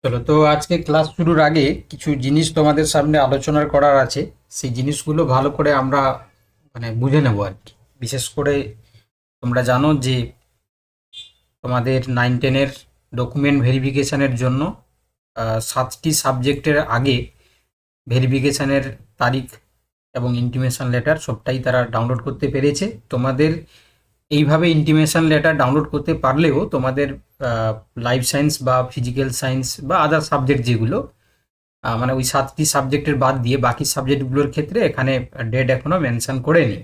চলো তো আজকে ক্লাস শুরুর আগে কিছু জিনিস তোমাদের সামনে আলোচনা করার আছে। সেই জিনিসগুলো ভালো করে আমরা বুঝে নেব আর কি। বিশেষ করে তোমরা জানো যে তোমাদের 9-10-এর ডকুমেন্ট ভেরিফিকেশনের জন্য 7টি সাবজেক্টের আগে ভেরিফিকেশনের তারিখ এবং ইন্টিমেশন লেটার সবটাই তারা ডাউনলোড করতে পেরেছে। তোমাদের এইভাবে ইন্টিমেশন লেটার ডাউনলোড করতে পারলেও তোমাদের লাইফ সায়েন্স বা ফিজিক্যাল সায়েন্স বা আদার সাবজেক্ট যেগুলো ওই 7টি সাবজেক্টের বাদ দিয়ে বাকি সাবজেক্টগুলোর ক্ষেত্রে এখানে ডেট এখনও মেনশন করেনি।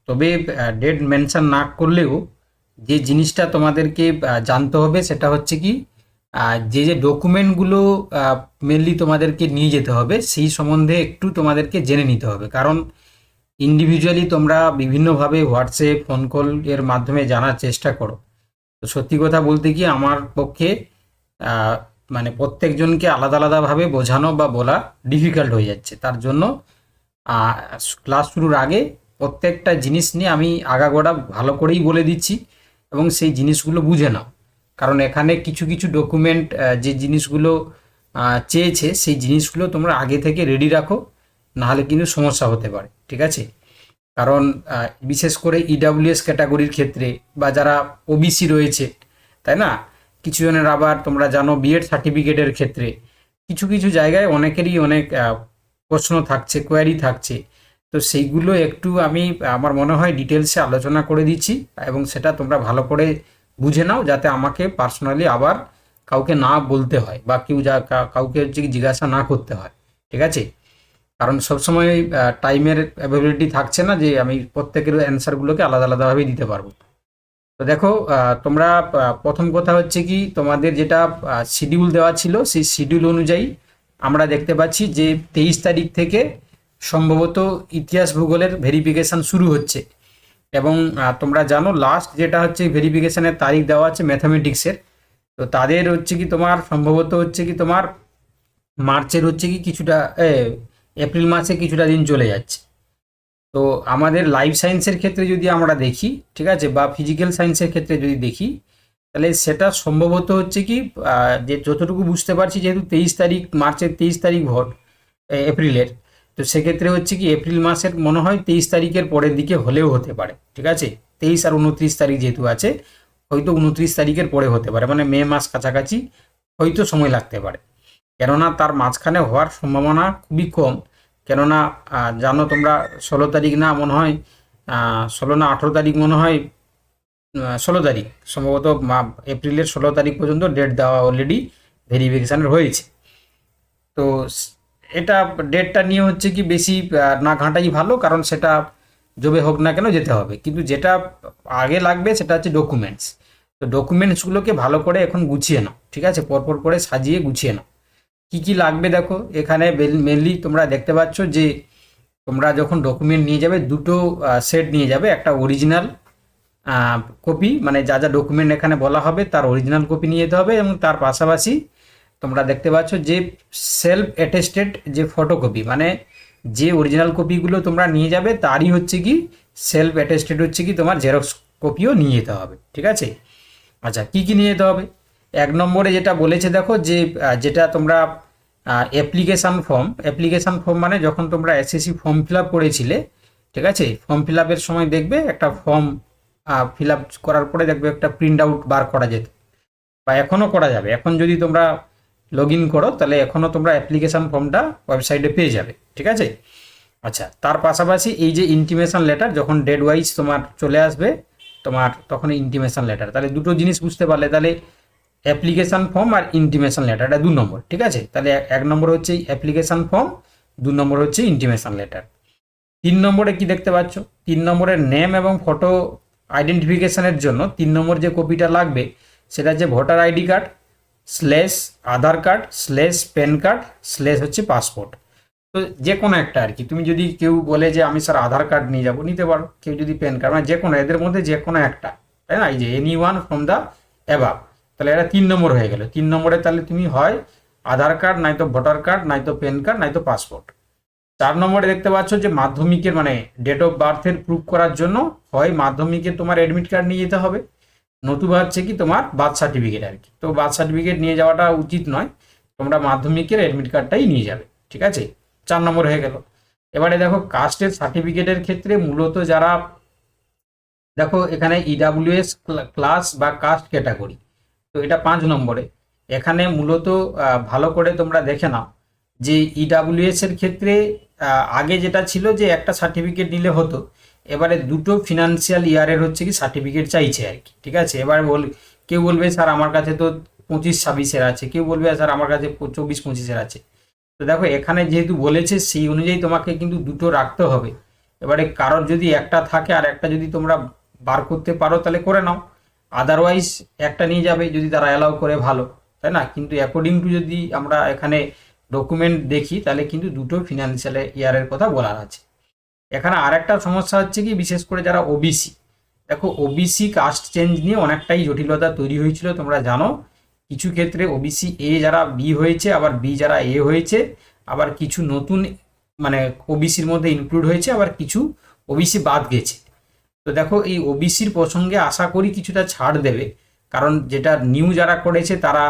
তবে ডেট মেনশন না করলেও যে জিনিসটা তোমাদেরকে জানতে হবে সেটা হচ্ছে কি, যে যে ডকুমেন্টগুলো মেনলি তোমাদেরকে নিয়ে যেতে হবে সেই সম্বন্ধে একটু তোমাদেরকে জেনে নিতে হবে। কারণ ইন্ডিভিজুয়ালি তোমরা বিভিন্নভাবে হোয়াটসঅ্যাপ ফোন কল এর মাধ্যমে জানার চেষ্টা করো। তো সত্যি কথা বলতে কি আমার পক্ষে আহ, প্রত্যেকজনকে আলাদা আলাদাভাবে বোঝানো বা বলা ডিফিকাল্ট হয়ে যাচ্ছে। তার জন্য আহ, ক্লাস শুরুর আগে প্রত্যেকটা জিনিস নিয়ে আমি আগাগোড়া ভালো করেই বলে দিচ্ছি এবং সেই জিনিসগুলো বুঝে নাও। কারণ এখানে কিছু কিছু ডকুমেন্ট যে জিনিসগুলো চেয়েছে সেই জিনিসগুলো তোমরা আগে থেকে রেডি রাখো, নাহলে কিন্তু সমস্যা হতে পারে। ঠিক আছে? কারণ বিশেষ করে ইডাব্লিউএস ক্যাটাগরির ক্ষেত্রে বা যারা ওবিসি রয়েছে, তাই না, কিছু জনের আবার তোমরা জানো বিএড সার্টিফিকেটের ক্ষেত্রে কিছু কিছু জায়গায় অনেকেরই অনেক প্রশ্ন থাকছে, কোয়ারি থাকছে। তো সেইগুলো একটু আমি আমার মনে হয় ডিটেলসে আলোচনা করে দিচ্ছি এবং সেটা তোমরা ভালো করে বুঝে নাও, যাতে আমাকে পার্সোনালি আবার কাউকে না বলতে হয় বা কাউকে হচ্ছে কি জিজ্ঞাসা না করতে হয়। ঠিক আছে? কারণ সবসময় টাইমের অ্যাভেলেবিলিটি থাকছে না যে আমি প্রত্যেকের অ্যান্সারগুলোকে আলাদা আলাদাভাবে দিতে পারবো। তো দেখো, তোমরা প্রথম কথা হচ্ছে কি, তোমাদের যেটা শিডিউল দেওয়া ছিল সেই শিডিউল অনুযায়ী আমরা দেখতে পাচ্ছি যে 23 তারিখ থেকে সম্ভবত ইতিহাস ভূগোলের ভেরিফিকেশান শুরু হচ্ছে। এবং তোমরা জানো লাস্ট যেটা হচ্ছে ভেরিফিকেশানের তারিখ দেওয়া আছে ম্যাথামেটিক্সের। তো তাদের হচ্ছে কি তোমার সম্ভবত হচ্ছে কি তোমার মার্চের হচ্ছে কি কিছুটা এপ্রিল মাসে কিছুটা দিন চলে যাচ্ছে। তো আমাদের লাইফ সায়েন্সের ক্ষেত্রে যদি আমরা দেখি, ঠিক আছে, বা ফিজিক্যাল সায়েন্সের ক্ষেত্রে যদি দেখি, তাহলে সেটা সম্ভবত হচ্ছে কি যে যতটুকু বুঝতে পারছি, যেহেতু 23 তারিখ, মার্চের 23 তারিখ ভোট এপ্রিলের, তো সেক্ষেত্রে হচ্ছে কি এপ্রিল মাসের মনে হয় 23 তারিখের পরের দিকে হলেও হতে পারে। ঠিক আছে? 23 আর 29 তারিখ যেহেতু আছে, হয়তো 29 তারিখের পরে হতে পারে, মানে মে মাস কাছাকাছি হয়তো সময় লাগতে পারে। কেননা তার মাঝখানে হওয়ার সম্ভাবনা খুবই কম। কেননা জানো তোমরা 16 তারিখ না মনে হয়, 16 না 18 তারিখ মনে হয়, 16 তারিখ সম্ভবত, এপ্রিলের 16 তারিখ পর্যন্ত ডেট দেওয়া অলরেডি ভেরিফিকেশানের হয়েছে। তো এটা ডেটটা নিয়ে হচ্ছে কি বেশি না ঘাঁটাই ভালো, কারণ সেটা যবে হোক না কেন যেতে হবে। কিন্তু যেটা আগে লাগবে সেটা হচ্ছে ডকুমেন্টস। তো ডকুমেন্টসগুলোকে ভালো করে এখন গুছিয়ে নাও। ঠিক আছে? পরপর করে সাজিয়ে গুছিয়ে নাও। কি কি লাগবে দেখো, এখানে মেনলি তোমরা দেখতে পাচ্ছ যে তোমরা যখন ডকুমেন্ট নিয়ে যাবে দুটো সেট নিয়ে যাবে। একটা অরিজিনাল কপি, মানে যা যা ডকুমেন্ট এখানে বলা হবে তার অরিজিনাল কপি নিয়ে যেতে হবে, এবং তার পাশাপাশি তোমরা দেখতে পাচ্ছ যে সেলফ অ্যাটেস্টেড যে ফটোকপি, মানে যে অরিজিনাল কপিগুলো তোমরা নিয়ে যাবে তারই হচ্ছে কি সেলফ অ্যাটেস্টেড হচ্ছে কি তোমার জেরক্স কপিও নিয়ে যেতে হবে। ঠিক আছে? আচ্ছা, কি কি নিয়ে যেতে হবে? 1 নম্বরে যেটা বলেছে দেখো, যে যেটা তোমরা অ্যাপ্লিকেশান ফর্ম মানে যখন তোমরা এসএসসি ফর্ম ফিল আপ করেছিলে, ঠিক আছে, ফর্ম ফিল আপের সময় দেখবে একটা ফর্ম ফিল আপ করার পরে দেখবে একটা প্রিন্ট আউট বার করা যেত, বা এখনও করা যাবে। এখন যদি তোমরা লগ ইন করো তাহলে এখনও তোমরা অ্যাপ্লিকেশান ফর্মটা ওয়েবসাইটে পেয়ে যাবে। ঠিক আছে? আচ্ছা, তার পাশাপাশি এই যে ইন্টিমেশন লেটার যখন ডেট ওয়াইজ তোমার চলে আসবে, তোমার তখন ইন্টিমেশন লেটার, তাহলে দুটো জিনিস বুঝতে পারলে। তাহলে অ্যাপ্লিকেশান ফর্ম আর ইন্টিমেশন লেটার, এটা 2 নম্বর। ঠিক আছে? তাহলে 1 নম্বর হচ্ছে অ্যাপ্লিকেশান ফর্ম, 2 নম্বর হচ্ছে ইন্টিমেশন লেটার। 3 নম্বরে কি দেখতে পাচ্ছ? 3 নম্বরের নেম এবং ফটো আইডেন্টিফিকেশনের জন্য 3 নম্বর যে কপিটা লাগবে সেটা হচ্ছে voter ID card slash Aadhaar card slash PAN card slash হচ্ছে পাসপোর্ট। তো যে কোনো একটা আর কি। তুমি যদি কেউ বলে যে আমি স্যার আধার কার্ড নিয়ে যাবো, নিতে পারো। কেউ যদি প্যান কার্ড, মানে যে কোনো এদের মধ্যে যে কোনো একটা, তাই না? এই যে any one from the above. তাহলে এটা 3 নম্বর হয়ে গেল। 3 নম্বরে তাহলে তুমি হয় আধার কার্ড, নয়তো ভোটার কার্ড, নয়তো প্যান কার্ড, নয়তো পাসপোর্ট। 4 নম্বরে দেখতে পাচ্ছ যে মাধ্যমিকের মানে ডেট অফ বার্থের প্রুফ করার জন্য হয় মাধ্যমিকের তোমার অ্যাডমিট কার্ড নিয়ে যেতে হবে, নতুবা হচ্ছে কি তোমার বার্থ সার্টিফিকেট আর কি। তো বার্থ সার্টিফিকেট নিয়ে যাওয়াটা উচিত নয়, তোমরা মাধ্যমিকের অ্যাডমিট কার্ডটাই নিয়ে যাবে, ঠিক আছে। 4 নম্বর হয়ে গেল। এবারে দেখো কাস্টের সার্টিফিকেটের ক্ষেত্রে মূলত যারা, দেখো এখানে ইডাব্লিউএস ক্লাস বা কাস্ট ক্যাটাগরি, তো এটা 5 নম্বরে। এখানে মূলত ভালো করে তোমরা দেখে নাও যে ইডাব্লিউএস এর ক্ষেত্রে আগে যেটা ছিল যে একটা সার্টিফিকেট নিলে হতো, এবারে দুটো ফিনান্সিয়াল ইয়ারের হচ্ছে কি সার্টিফিকেট চাইছে আর কি, ঠিক আছে। এবার কেউ বলবে স্যার আমার কাছে তো 25-26-এর আছে, কেউ বলবে স্যার আমার কাছে 24-25-এর আছে। তো দেখো এখানে যেহেতু বলেছে সেই অনুযায়ী তোমাকে কিন্তু দুটো রাখতে হবে। এবারে কারোর যদি একটা থাকে আর একটা যদি তোমরা বার করতে পারো তাহলে করে নাও, আদারওয়াইজ একটা নিয়ে যাবে যদি তারা অ্যালাউ করে, ভালো, তাই না। কিন্তু অ্যাকর্ডিং টু যদি আমরা এখানে ডকুমেন্ট দেখি তাহলে কিন্তু দুটো ফিনান্সিয়াল ইয়ারের কথা বলার আছে। এখানে আর একটা সমস্যা হচ্ছে কি, বিশেষ করে যারা ওবিসি, দেখো ওবিসি কাস্ট চেঞ্জ নিয়ে অনেকটাই জটিলতা তৈরি হয়েছিল, তোমরা জানো। কিছু ক্ষেত্রে ওবিসি এ যারা বি হয়েছে, আবার বি যারা এ হয়েছে, আবার কিছু নতুন মানে ওবিসির মধ্যে ইনক্লুড হয়েছে, আবার কিছু ওবিসি বাদ গেছে। তো দেখো এই ওবিসির প্রসঙ্গে আশা করি কিছুটা ছাড় দেবে, কারণ যেটা নিউ যারা করেছে তারা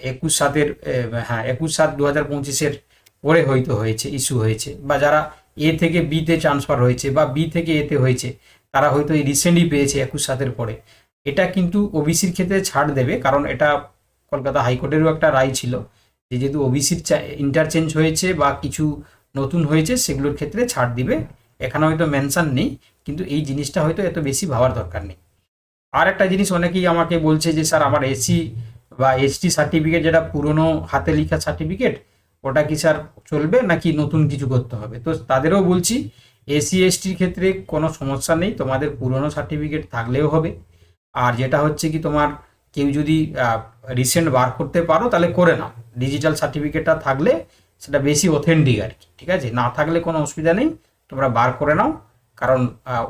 21/7 হ্যাঁ 21/7/2025 পরে হয়তো হয়েছে, ইস্যু হয়েছে, বা যারা এ থেকে বিতে ট্রান্সফার হয়েছে বা বি থেকে এতে হয়েছে তারা হয়তো এই রিসেন্টলি পেয়েছে 21/7 পরে। এটা কিন্তু ওবিসির ক্ষেত্রে ছাড় দেবে, কারণ এটা কলকাতা হাইকোর্টেরও একটা রায় ছিল যে যেহেতু ওবিসির ইন্টারচেঞ্জ হয়েছে বা কিছু নতুন হয়েছে সেগুলোর ক্ষেত্রে ছাড় দিবে। এখানে হয়তো মেনশন নেই, কিন্তু এই জিনিসটা হয়তো এত বেশি ভাবার দরকার নেই। আর একটা জিনিস অনেকেই আমাকে বলছে যে স্যার আমার এসি বা এসটি সার্টিফিকেট যেটা পুরনো হাতে লেখা সার্টিফিকেট, ওটা কি স্যার চলবে নাকি নতুন কিছু করতে হবে? তো তাদেরও বলছি এসি এসটির ক্ষেত্রে কোনো সমস্যা নেই, তোমাদের পুরনো সার্টিফিকেট থাকলেও হবে। আর যেটা হচ্ছে কি তোমার কেউ যদি রিসেন্ট বার করতে পারো তাহলে করে নাও, ডিজিটাল সার্টিফিকেটটা থাকলে সেটা বেশি অথেন্টিক আর কি, ঠিক আছে। না থাকলে কোনো অসুবিধা নেই, তোমরা বার করে নাও, কারণ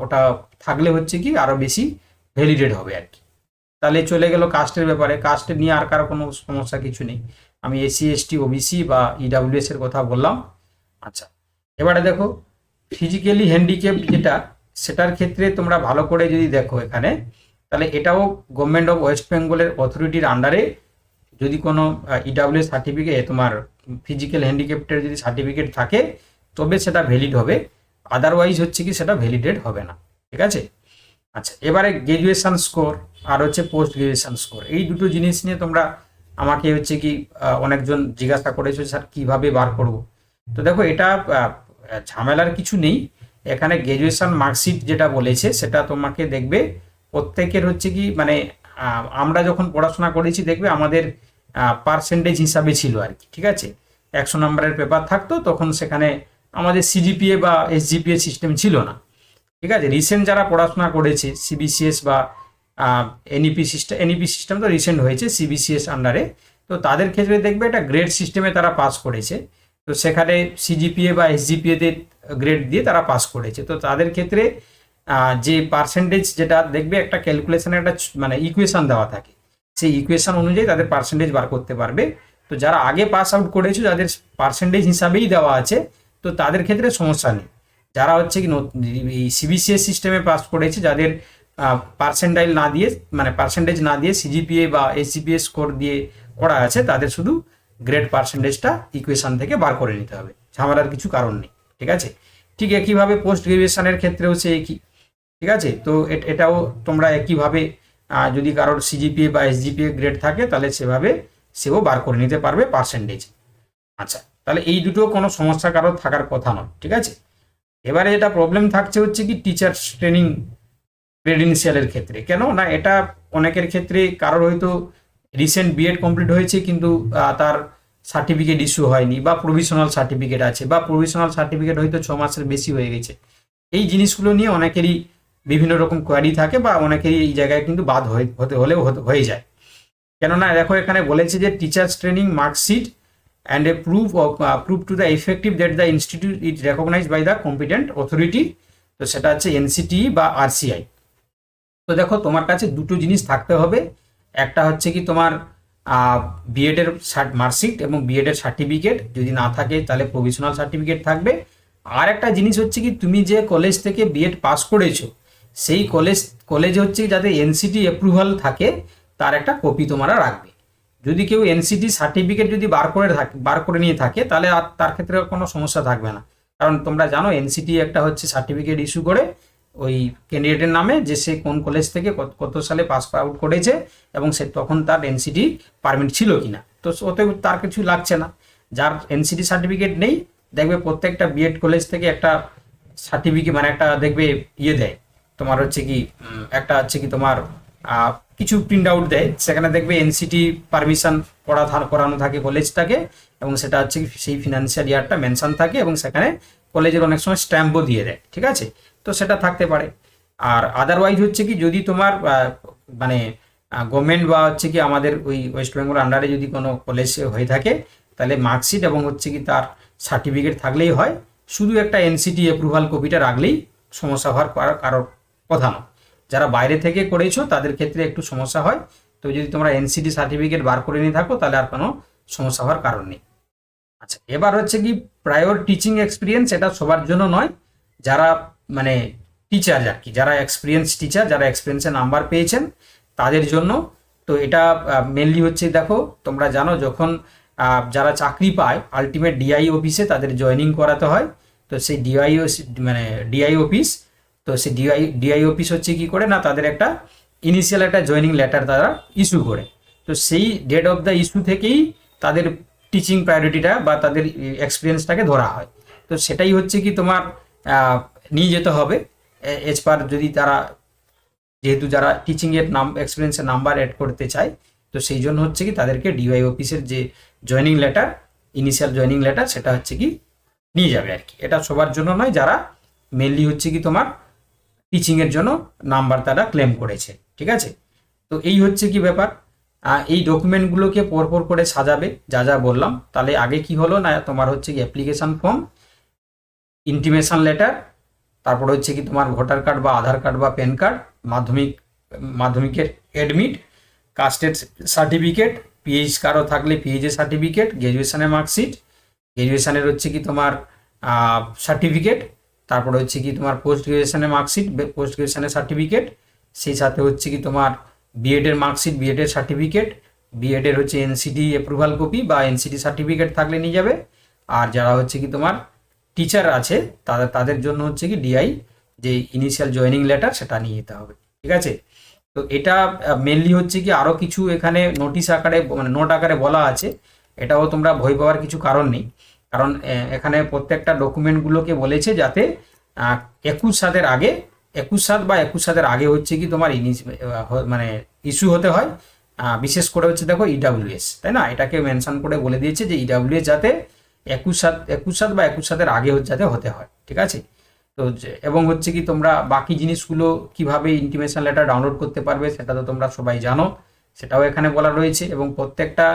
ওটা থাকলে হচ্ছে কি আরও বেশি ভ্যালিডেট হবে আর কি। তাহলে চলে গেল কাস্টের ব্যাপারে। কাস্টের নিয়ে আর কারো কোনো সমস্যা কিছু নেই, আমি এসসি এসটি ওবিসি বা ইডাব্লিউএস এর কথা বললাম। আচ্ছা, এবারে দেখো ফিজিক্যালি হ্যান্ডিক্যাপ যেটা, সেটার ক্ষেত্রে তোমরা ভালো করে যদি দেখো এখানে, তাহলে এটাও গভর্নমেন্ট অফ ওয়েস্ট বেঙ্গলের অথরিটির আন্ডারে যদি কোনো ইডাব্লিউএস সার্টিফিকেট, তোমার ফিজিক্যাল হ্যান্ডিক্যাপ্টের যদি সার্টিফিকেট থাকে তবে সেটা ভ্যালিড হবে, আদারওয়াইজ হচ্ছে কি সেটা ভ্যালিডেট হবে না, ঠিক আছে। আচ্ছা, এবারে গ্র্যাজুয়েশন স্কোর আর হচ্ছে পোস্ট গ্র্যাজুয়েশন স্কোর, এই দুটো জিনিস নিয়ে তোমরা আমাকে হচ্ছে কি অনেকজন জিজ্ঞাসা করেছো স্যার কীভাবে বার করব। তো দেখো এটা ঝামেলার কিছু নেই। এখানে গ্র্যাজুয়েশন মার্কশিট যেটা বলেছে সেটা তোমাকে দেখবে প্রত্যেকের হচ্ছে কি মানে আমরা যখন পড়াশোনা করেছি দেখবে আমাদের পার্সেন্টেজ হিসাবে ছিল আর কি, ঠিক আছে। 100 নম্বরের পেপার থাকতো, তখন সেখানে আমাদের সিজিপিএ বা এসজিপিএ সিস্টেম ছিল না, ঠিক আছে। রিসেন্ট যারা পড়াশোনা করেছে সিবিসিএস বা এনইপি সিস্টেম তো রিসেন্ট হয়েছে সিবিসিএস আন্ডারে, তো তাদের ক্ষেত্রে দেখবে একটা গ্রেড সিস্টেমে তারা পাস করেছে, তো সেখানে সিজিপিএ বা এসজিপিএতে গ্রেড দিয়ে তারা পাস করেছে। তো তাদের ক্ষেত্রে যে পার্সেন্টেজ যেটা দেখবে একটা ক্যালকুলেশনের একটা মানে ইকুয়েশন দেওয়া থাকে, সেই ইকুয়েশন অনুযায়ী তাদের পার্সেন্টেজ বার করতে পারবে। তো যারা আগে পাস আউট করেছে যাদের পার্সেন্টেজ হিসাবেই দেওয়া আছে, তো তাদের ক্ষেত্রে সমস্যা নেই। যারা হচ্ছে কি এই সিবিসিএস সিস্টেমে পাস করেছে, যাদের পার্সেন্টাইল না দিয়ে মানে পার্সেন্টেজ না দিয়ে সিজিপিএ বা এসজিপিএ স্কোর দিয়ে করা আছে, তাদের শুধু গ্রেড পার্সেন্টেজটা ইকুয়েশন থেকে বার করে নিতে হবে, ঝামেলার কিছু কারণ নেই, ঠিক আছে। ঠিক একইভাবে পোস্ট গ্রাজুয়েশনের ক্ষেত্রেও সে একই, ঠিক আছে। তো এটাও তোমরা একইভাবে যদি কারোর সিজিপিএ বা এসজিপিএ গ্রেড থাকে তাহলে সেভাবে সেও বার করে নিতে পারবে পার্সেন্টেজ। আচ্ছা, তাহলে এই দুটো কোনো সমস্যা কারোর থাকার কথা নয়, ঠিক আছে। এবারে এটা প্রবলেম থাকছে হচ্ছে কি টিচার্স ট্রেনিং ক্রেডেনশিয়ালের ক্ষেত্রে। কেন না, এটা অনেকের ক্ষেত্রে কারোর হয়তো রিসেন্ট বিএড কমপ্লিট হয়েছে কিন্তু তার সার্টিফিকেট ইস্যু হয়নি, বা প্রভিশনাল সার্টিফিকেট আছে, বা প্রভিশনাল সার্টিফিকেট হয়তো 6 মাসের বেশি হয়ে গেছে। এই জিনিসগুলো নিয়ে অনেকেরই বিভিন্ন রকম কোয়ারি থাকে, বা অনেকেরই এই জায়গায় কিন্তু বাদ হতে হলেও হয়ে যায়। কেননা দেখো এখানে বলেছে যে teachers training marksheet and a proof to the effective that the institute is recognised by the competent authority, তো সেটা হচ্ছে এনসিটিই বা আরসিআই। তো দেখো তোমার কাছে দুটো জিনিস থাকতে হবে, একটা হচ্ছে কি তোমার বিএডের মার্কশিট এবং বিএডের সার্টিফিকেট, যদি না থাকে তাহলে প্রভিশনাল সার্টিফিকেট থাকবে। আর একটা জিনিস হচ্ছে কি তুমি যে কলেজ থেকে বিএড পাস করেছো সেই কলেজে হচ্ছে যাতে এনসিটি অ্যাপ্রুভাল থাকে তার একটা কপি তোমরা রাখবে। যদি কেউ এনসিটি সার্টিফিকেট যদি বার করে নিয়ে থাকে তাহলে আর তার ক্ষেত্রে কোনো সমস্যা থাকবে না, কারণ তোমরা জানো এনসিটি একটা হচ্ছে সার্টিফিকেট ইস্যু করে ওই ক্যান্ডিডেটের নামে যে সে কোন কলেজ থেকে কত সালে পাস আউট করেছে এবং সে তখন তার এনসিটি পারমিট ছিল কিনা, তো ওতে তার কিছু লাগছে না। যার এনসিটি সার্টিফিকেট নেই দেখবে প্রত্যেকটা বিএড কলেজ থেকে একটা সার্টিফিকেট মানে একটা দেখবে দেয় তোমার হচ্ছে কি একটা হচ্ছে কি তোমার কিছু প্রিন্ট আউট দেয়, সেখানে দেখবে এনসিটি পারমিশন করানো থাকে কলেজটাকে এবং সেটা হচ্ছে কি সেই ফিনান্সিয়াল ইয়ারটা মেনশন থাকে এবং সেখানে কলেজের অনেক সময় স্ট্যাম্পও দিয়ে দেয়, ঠিক আছে। তো সেটা থাকতে পারে। আর আদারওয়াইজ হচ্ছে কি যদি তোমার মানে গভর্নমেন্ট বা হচ্ছে কি আমাদের ওই ওয়েস্ট বেঙ্গল আন্ডারে যদি কোনো কলেজ হয়ে থাকে তাহলে মার্কশিট এবং হচ্ছে কি তার সার্টিফিকেট থাকলেই হয়, শুধু একটা এনসিটি অ্যাপ্রুভাল কপিটা রাখলেই সমস্যা হওয়ার কারোর কথা নয়। যারা বাইরে থেকে করেছো তাদের ক্ষেত্রে একটু সমস্যা হয়, তো যদি তোমরা এনসিটি সার্টিফিকেট বার করে নিয়ে থাকো তাহলে আর কোনো সমস্যা হওয়ার কারণ নেই। আচ্ছা, এবার হচ্ছে কি প্রায়র টিচিং এক্সপিরিয়েন্স, এটা সবার জন্য নয়, যারা মানে টিচার আর কি, যারা এক্সপিরিয়েন্স টিচার, যারা এক্সপিরিয়েন্সের নাম্বার পেয়েছেন তাদের জন্য। তো এটা মেনলি হচ্ছে দেখো তোমরা জানো যখন যারা চাকরি পায় আলটিমেট ডিআই অফিসে তাদের জয়েনিং করাতে হয়, তো সেই ডিআই অফিস, তো সেই ডিআই অফিস হচ্ছে কি করে না তাদের একটা ইনিশিয়াল একটা জয়েনিং লেটার তারা ইস্যু করে, তো সেই ডেট অফ দ্য ইস্যু থেকেই তাদের টিচিং প্রায়োরিটিটা বা তাদের এক্সপিরিয়েন্সটাকে ধরা হয়। তো সেটাই হচ্ছে কি তোমার নিয়ে যেতে হবে এজ পার, যদি তারা যেহেতু যারা টিচিংয়ের এক্সপিরিয়েন্সের নাম্বার অ্যাড করতে চায়, তো সেই জন্য হচ্ছে কি তাদেরকে ডিওয়াই অফিসের যে joining letter, initial joining letter, সেটা হচ্ছে কি নিয়ে যাবে আর কি। এটা সবার জন্য নয়, যারা মেনলি হচ্ছে কি তোমার টিচিংয়ের জন্য নাম্বার তারা ক্লেম করেছে, ঠিক আছে। তো এই হচ্ছে কি ব্যাপার, এই ডকুমেন্টগুলোকে পরপর করে সাজাবে যা যা বললাম। তাহলে আগে কি হলো না তোমার হচ্ছে কি অ্যাপ্লিকেশন ফর্ম, ইন্টিমেশন লেটার, তারপর হচ্ছে কি তোমার ভোটার কার্ড বা আধার কার্ড বা প্যান কার্ড, মাধ্যমিকের অ্যাডমিট, কাস্টের সার্টিফিকেট, পিএইচ কারো থাকলে পিএইচের সার্টিফিকেট, গ্র্যাজুয়েশনের মার্কশিট, গ্র্যাজুয়েশনের হচ্ছে কি তোমার সার্টিফিকেট, তারপরে হচ্ছে কি তোমার পোস্ট গ্র্যাজুয়েশনের মার্কশিট, পোস্ট গ্র্যাজুয়েশনের সার্টিফিকেট, সেই সাথে হচ্ছে কি তোমার বিএডের মার্কশিট, বিএডের সার্টিফিকেট, বিএডের হচ্ছে এনসিটি অ্যাপ্রুভাল কপি বা এনসিটি সার্টিফিকেট থাকলে নিয়ে যাবে। আর যারা হচ্ছে কি তোমার টিচার আছে তাদের জন্য হচ্ছে কি ডিআই যে ইনিশিয়াল জয়েনিং লেটার সেটা নিয়ে যেতে হবে, ঠিক আছে। তো এটা মেনলি হচ্ছে কি আরও কিছু এখানে নোটিশ আকারে মানে নোট আকারে বলা আছে, এটাও তোমরা ভয় পাওয়ার কিছু কারণ নেই, কারণ এখানে প্রত্যেকটা ডকুমেন্টগুলোকে বলেছে যাতে 21/7 আগে 21/7 বা 21/7 আগে হচ্ছে কি তোমার মানে ইস্যু হতে হয়। বিশেষ করে হচ্ছে দেখো ইডাব্লিউএস, তাই না, এটাকে মেনশন করে বলে দিয়েছে যে ইডাব্লিউএস যাতে 21/7 বা 21/7 আগে যাতে হতে হয়, ঠিক আছে। তো এবং হচ্ছে কি তোমরা বাকি জিনিসগুলো কিভাবে ইন্টিমেশন লেটার ডাউনলোড করতে পারবে সেটা তো তোমরা সবাই জানো, সেটাও এখানে বলা রয়েছে। এবং প্রত্যেকটা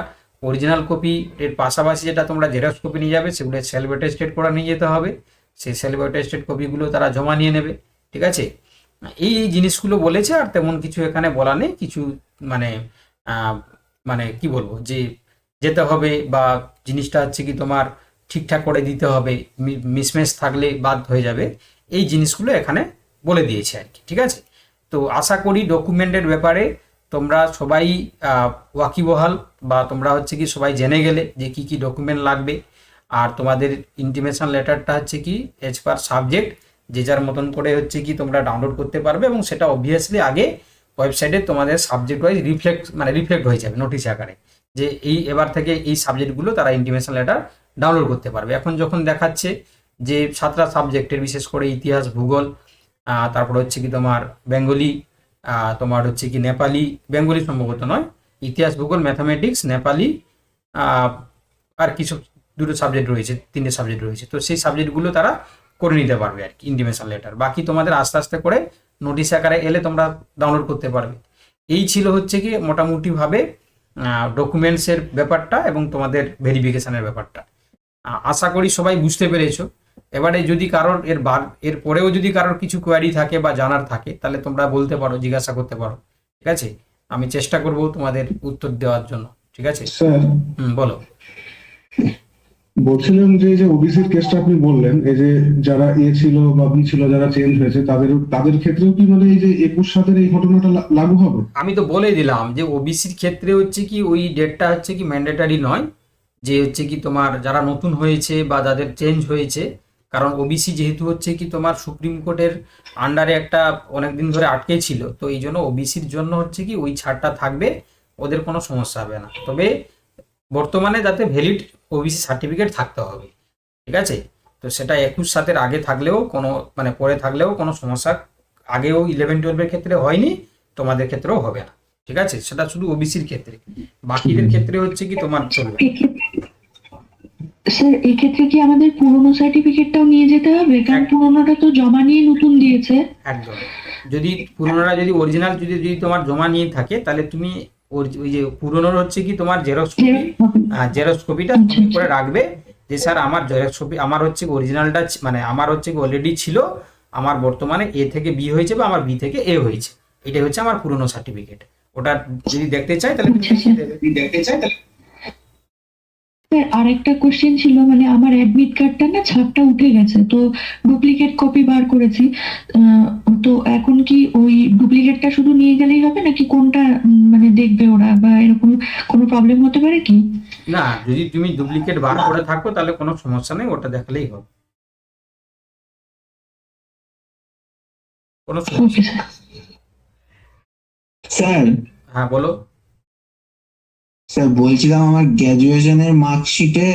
অরিজিনাল কপি এর পাশাপাশি যেটা তোমরা জেরক্স কপি নিয়ে যাবে সেগুলো সেলফ অ্যাটেস্টেড করা নিয়ে যেতে হবে, সেই সেলফ অ্যাটেস্টেড কপিগুলো তারা জমা নিয়ে নেবে, ঠিক আছে। এই জিনিসগুলো বলেছে, আর তেমন কিছু এখানে বলা নেই। কিছু মানে মানে কি বলবো যে যেতে হবে বা জিনিসটা হচ্ছে কি তোমার ঠিকঠাক করে দিতে হবে, মিসম্যাচ থাকলে বাদ হয়ে যাবে, এই জিনিসগুলো এখানে বলে দিয়েছে আর কি, ঠিক আছে। তো আশা করি ডকুমেন্টের ব্যাপারে তোমরা সবাই ওয়াকিবহাল বা তোমরা হচ্ছে কি সবাই জেনে গেলে যে কি কি ডকুমেন্ট লাগবে। আর তোমাদের ইন্টিমেশন লেটারটা হচ্ছে কি এজ পার সাবজেক্ট যে যার মতন করে হচ্ছে কি তোমরা ডাউনলোড করতে পারবে এবং সেটা অবভিয়াসলি আগে ওয়েবসাইটে তোমাদের সাবজেক্ট ওয়াইজ রিফ্লেক্ট হয়ে যাবে নোটিশ আকারে, যে এবার থেকে এই সাবজেক্টগুলো তারা ইন্টিমেশন লেটার ডাউনলোড করতে পারবে। এখন যখন দেখাচ্ছে যে 7টা সাবজেক্টের বিশেষ করে ইতিহাস, ভূগোল, তারপর হচ্ছে কি তোমার বেঙ্গলি, তোমার হচ্ছে কি নেপালি, বেঙ্গলি সম্ভবত নয়, ইতিহাস, ভূগোল, ম্যাথামেটিক্স, নেপালি, আর কিছু 2টো সাবজেক্ট রয়েছে, 3টে সাবজেক্ট রয়েছে, তো সেই সাবজেক্টগুলো তারা করে নিতে পারবে আর কি ইন্টিমেশন লেটার। বাকি তোমাদের আস্তে আস্তে করে নোটিশ আকারে এলে তোমরা ডাউনলোড করতে পারবে। এই ছিল হচ্ছে কি মোটামুটিভাবে ডকুমেন্টসের ব্যাপারটা এবং তোমাদের ভেরিফিকেশনের ব্যাপারটা। আশা করি সবাই বুঝতে পেরেছো। এবারে যদি কারোর এর পরেও যদি কারোর কিছু কোয়ারি থাকে বা জানার থাকে তাহলে তোমরা বলতে পারো, জিজ্ঞাসা করতে পারো, ঠিক আছে। আমি চেষ্টা করব তোমাদের উত্তর দেওয়ার জন্য, ঠিক আছে। স্যার, বলো। বলছিলাম যে এই যে ওবিসির কেসটা আপনি বললেন, এই যে যারা ছিল বা বি ছিল, যারা চেঞ্জ হয়েছে, তাদের তাদের ক্ষেত্রেও কি মানে এই যে 21/7 এই ঘটনাটা লাগু হবে? আমি তো বলে দিলাম যে ওবিসির ক্ষেত্রে হচ্ছে কি ওই ডেটটা হচ্ছে কি ম্যান্ডেটারি নয়, যে হচ্ছে কি তোমার যারা নতুন হয়েছে বা যাদের চেঞ্জ হয়েছে, কারণ ওবিসি যেহেতু হচ্ছে কি তোমার সুপ্রিম কোর্টের আন্ডারে একটা অনেক দিন ধরে আটকে ছিল, তো এই জন্য ওবিসির জন্য হচ্ছে কি ওই ছাড়টা থাকবে, ওদের কোনো সমস্যা হবে না। তবে বর্তমানে যাতে ভ্যালিড ওবিসি সার্টিফিকেট থাকতে হবে, ঠিক আছে? তো সেটা 21/7 আগে থাকলেও কোনো মানে পরে থাকলেও কোনো সমস্যা আগেও 11-12-এর ক্ষেত্রে হয়নি, তোমাদের ক্ষেত্রেও হবে না, ঠিক আছে? সেটা শুধু ওবিসির ক্ষেত্রে, বাকিদের ক্ষেত্রে হচ্ছে কি তোমার চলবে। স্যার এক্ষেত্রে কি আমাদের পুরোনো সার্টিফিকেটটাও নিয়ে যেতে হবে? কারণ পুরোনোটা তো জমা নিয়ে নতুন দিয়েছে। একদম, যদি পুরোনোটা যদি অরিজিনাল যদি যদি তোমার জমা নিয়ে থাকে, তাহলে তুমি ওই যে পুরোনোর হচ্ছে কি তোমার জেরক্স কপি, জেরক্স কপিটা তুমি করে রাখবে, যে স্যার আমার জেরক্স কপি আমার হচ্ছে অরিজিনালটা মানে আমার হচ্ছে অলরেডি ছিল, আমার বর্তমানে এ থেকে বি হয়েছে বা আমার বি থেকে এ হয়েছে, এটাই হচ্ছে আমার পুরোনো সার্টিফিকেট। ওটা যদি দেখতে চাই তাহলে তুমি দেখিয়ে দেবে, যদি দেখতে চাই তাহলে। স্যার আরেকটা কোশ্চেন ছিল, মানে আমার অ্যাডমিট কার্ডটা না ছাপটা উঠে গেছে, তো ডুপ্লিকেট কপি বার করেছি। আহ, তো এখন কি ওই ডুপ্লিকেটটা শুধু নিয়ে গেলেই হবে, নাকি কোনটা মানে দেখবে ওরা, বা এরকম কোনো প্রবলেম হতে পারে কি? না, যদি তুমি ডুপ্লিকেট বার করে থাকো তাহলে কোনো সমস্যা নেই, ওটা দেখালেই হবে, কোনো সমস্যা ওকে নেই। স্যার। স্যার হ্যাঁ বলো। স্যার বলছিলাম আমার গ্র্যাজুয়েশনের মার্কশিটে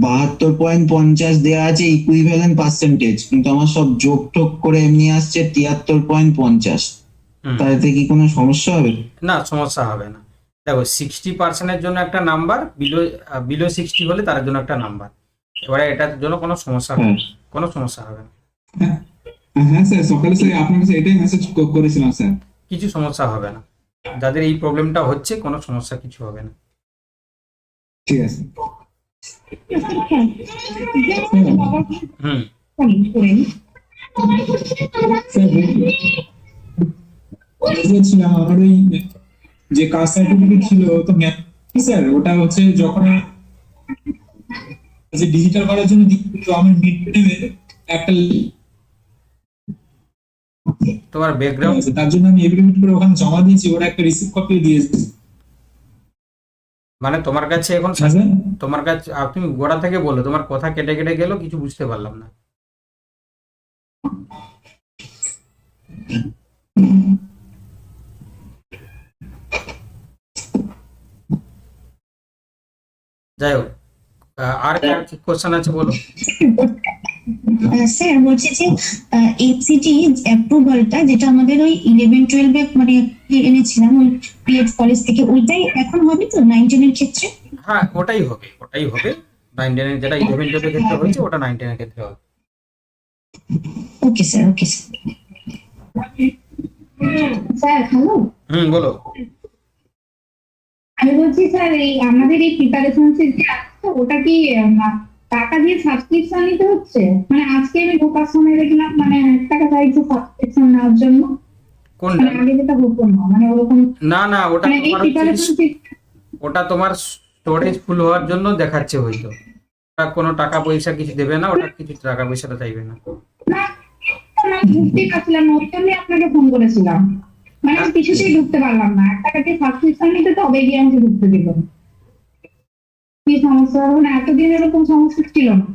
72.50 দেওয়া আছে ইকুইভ্যালেন্ট পার্সেন্টেজ, কিন্তু আমার সব যোগ টোগ করে এমনি আসছে 73.50। হুম, তাতে কি কোনো সমস্যা হবে? না সমস্যা হবে না। দেখো 60%-এর জন্য একটা নাম্বার, বিলো বিলো 60 হলে তার জন্য একটা নাম্বার, এবারে এটার জন্য কোনো সমস্যা হবে হ্যাঁ না, কোনো সমস্যা হবে না, হ্যাঁ হ্যাঁ স্যার, সকালে স্যার আপনার কাছে এটাই মেসেজ করেছিলাম স্যার। কিছু সমস্যা হবে না। যাদের এই প্রবলেমটা হচ্ছে কোনো সমস্যা কিছু হবে না। ঠিক আছে হুম, স্যার, বলছিলাম আমার ওই যে কাস্ট সার্টিফিকেট ছিল তো স্যার, ওটা হচ্ছে যখন যে ডিজিটাল করার জন্য তো আমার মিড একটা তোমার ব্যাকগ্রাউন্ড, আছে, তার জন্য আমি এভিডেভিট করে ওখানে জমা দিয়েছি, ওরা একটা রিসিপ্ট কপি দিয়েছে। মানে তোমার কাছে এখন হ্যাঁ স্যার। তোমার কাছে তুমি গোড়া থেকে বলো, তোমার কথা কেটে কেটে গেল, কিছু বুঝতে পারলাম না। যাই হোক, আর কি কোশ্চেন আছে বলো। স্যার বলছি যে এইচসিটি অ্যাপ্রুভালটা যেটা আমাদের ওই 11-12 মানে এনেছিলাম ওই পিএড কলেজ থেকে, ওইটাই এখন হবে তো 19 এর ক্ষেত্রে? হ্যাঁ ওটাই হবে, ওটাই হবে। 9-10 যেটা 11-12 ক্ষেত্রে হয়েছে ওটা 9-10 ক্ষেত্রে হবে। Okay sir, okay sir. Sir hello, হুম, বলো। আমি বলছি স্যার, এই আমাদের এই প্রিপারেশন যে আছে ওটা কি টাকা দিয়ে সাবস্ক্রিপশন নিতে হচ্ছে? মানে আজকে আমি ঢোকার সময় দেখলাম মানে 1 টাকা চাইছে সাবস্ক্রিপশন নেওয়ার জন্য, কোনটা? মানে আগে যেটা হতো না, মানে ওরকম। না না, ওটা মানে এই তোমার হচ্ছে প্রিপারেশন ওটা তোমার স্টোরেজ ফুল হওয়ার জন্য দেখাচ্ছে হয়তো, ওটা কোনো টাকা পয়সা কিছু দেবে না, ওটা কিছু টাকা পয়সাটা চাইবে না। না, না বুঝতেই পারছিলাম না, ওই জন্যই আপনাকে ফোন করেছিলাম। মানে আমি কিছুতেই ঢুকতে পারলাম না, 1 টাকা দিয়ে সাবস্ক্রিপশন নিতে তবে গিয়ে আমাকে ঢুকতে দিল। কি সমস্যা হবে না, এতদিন এরকম সমস্যা ছিল না।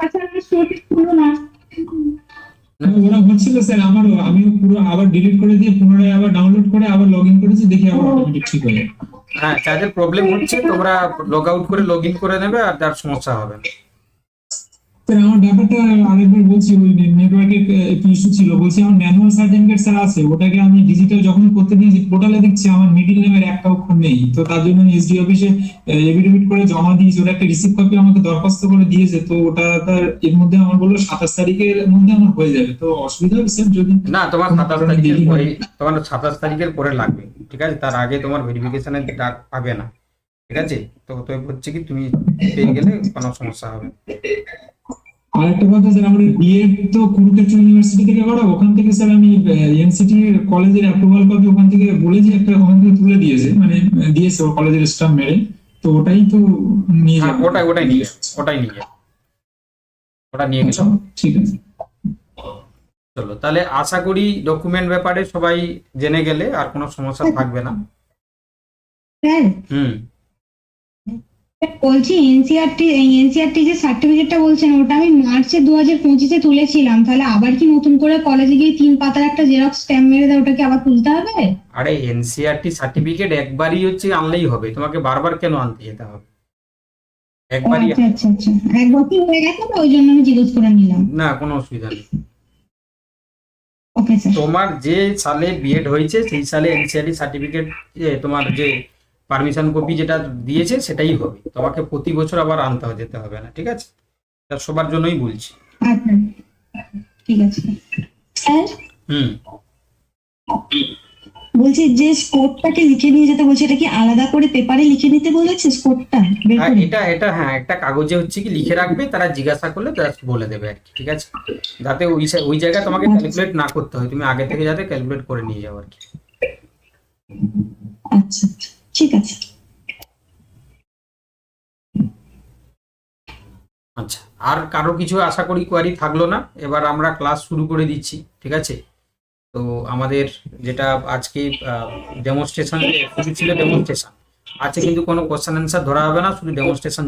আচ্ছা আমি স্টোরেজ খুলবো না। ওরা হচ্ছিল স্যার, আমারও আমিও পুরো আবার ডিলিট করে দিয়ে পুনরায় আবার ডাউনলোড করে আবার লগ ইন করেছি, দেখি আবার অটোমেটিক ঠিক হয়ে যায়। হ্যাঁ, যাদের প্রবলেম হচ্ছে তোমরা লগ আউট করে লগ ইন করে নেবে, আর তার সমস্যা হবে না। স্যার আমার ব্যাপারটা আরেকবার বলছি, ওই নেটওয়ার্কের একটু ইস্যু ছিল, বলছি আমার ম্যানুয়াল সার্টিফিকেট স্যার আছে, ওটাকে আমি ডিজিটাল যখন করতে দিয়েছি পোর্টালে দেখছি আমার মিডিল নেমের একটা অক্ষর নেই, তো তার জন্য আমি এসডি অফিসে এভিডেভিট করে জমা দিয়েছি, ওটা একটা রিসিপ্ট কপি আমাকে দরখাস্ত করে দিয়েছে, তো ওটা তার এর মধ্যে আমার বললো 27 তারিখের মধ্যে আমার হয়ে যাবে, তো অসুবিধা হবে স্যার যদি? না, তোমার কোনো 27 কারণে তারিখের দেরি পরে, হয়? তোমার 27 তারিখের পরে লাগবে, ঠিক আছে? তার আগে তোমার ভেরিফিকেশনের ডাক পাবে না, ঠিক আছে? তো তো হচ্ছে কি তুমি পেয়ে গেলে কোনো সমস্যা হবে না। আরেকটা কথা স্যার, আমার বিএড তো কুরুক্ষেত্র ইউনিভার্সিটি থেকে করা, ওখান থেকে স্যার আমি এনসিটি কলেজের অ্যাপ্রুভাল কপি ওখান থেকে বলেছি, একটা ওখান থেকে তুলে দিয়েছে, মানে দিয়েছে ও কলেজের স্টাফ মেরে, তো তো ওটাই তো নিয়ে হ্যাঁ, যাবো। ওটাই নিয়ে যাবে, ওটাই নিয়ে যাবে, ওটা নিয়ে আচ্ছা, গেলাম। ঠিক আছে। চলো, তাহলে আশা করি ডকুমেন্ট ব্যাপারে সবাই জেনে গেলে আর কোনো সমস্যা থাকবে না। স্যার হুম। বলছি এনসিআরটি যে সার্টিফিকেটটা বলছেন ওটা আমি মার্চে 2025-এ তুলেছিলাম, তাহলে আবার কি নতুন করে কলেজে গিয়ে 3 পাতার একটা জেরক্স স্ট্যাম্প মেরে দেয়, ওটাকে আবার তুলতে হবে? আরে এনসিআরটি সার্টিফিকেট একবারই হচ্ছে আনলেই হবে, তোমাকে বারবার কেন আনতে যেতে হবে? ও একবারই আচ্ছা আচ্ছা আচ্ছা, 1 বছর হয়ে গেছে তো ওই জন্য আমি জিজ্ঞেস করে নিলাম। না, কোনো অসুবিধা নেই। Okay sir. তোমার যে সালে বিএড হয়েছে সেই সালে এনসিআরটি সার্টিফিকেট, তোমার যে পারমিশন কপি যেটা দিয়েছে সেটাই হবে, তোমাকে প্রতি বছর আবার আনতে যেতে হবে না, ঠিক আছে? এটা সবার জন্যই বলছি। আচ্ছা ঠিক আছে। স্যার হুম। বলছি যে স্কোরটাকে লিখে নিয়ে যেতে বলছে, এটা কি আলাদা করে পেপারে লিখে নিতে বলেছে স্কোরটা বের হ্যাঁ, করে? এটা হ্যাঁ, একটা কাগজে হচ্ছে কি লিখে রাখবে, তারা জিজ্ঞাসা করলে জাস্ট বলে দেবে আর কি, ঠিক আছে? যাতে ওই জায়গায় তোমাকে ক্যালকুলেট না করতে হয়, তুমি আগে থেকে যাতে ক্যালকুলেট করে নিয়ে যাও আর কি। আচ্ছা আচ্ছা, ঠিক আছে। আচ্ছা, আর কারো কিছু আশা করি কোয়ারি থাকলো না, এবার আমরা ক্লাস শুরু করে দিচ্ছি, ঠিক আছে? তো আমাদের যেটা আজকে ডেমনস্ট্রেশন শুরু ছিল, ডেমনস্ট্রেশন আছে, কিন্তু কোনো কোশ্চেন অ্যান্সার ধরা হবে না, শুধু ডেমনস্ট্রেশন